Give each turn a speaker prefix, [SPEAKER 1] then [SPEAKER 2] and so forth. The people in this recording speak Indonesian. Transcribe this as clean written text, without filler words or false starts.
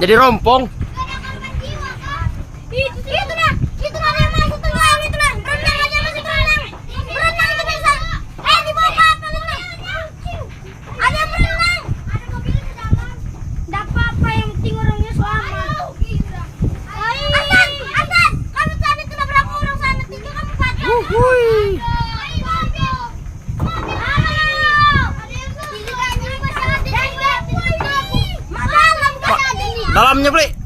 [SPEAKER 1] Jadi rompong.
[SPEAKER 2] Itu nah yang masuk tenggelam itu nah. Berenang aja masih berenang. Berenang itu bisa. Di bawah kapal itu. Ada yang berenang. Ada mobil di dalam. Enggak apa-apa, yang penting orangnya selamat. Antan, kamu tadi tuh berapa orang sana? 3 kamu 4.
[SPEAKER 1] Wuih. Dalamnya beli.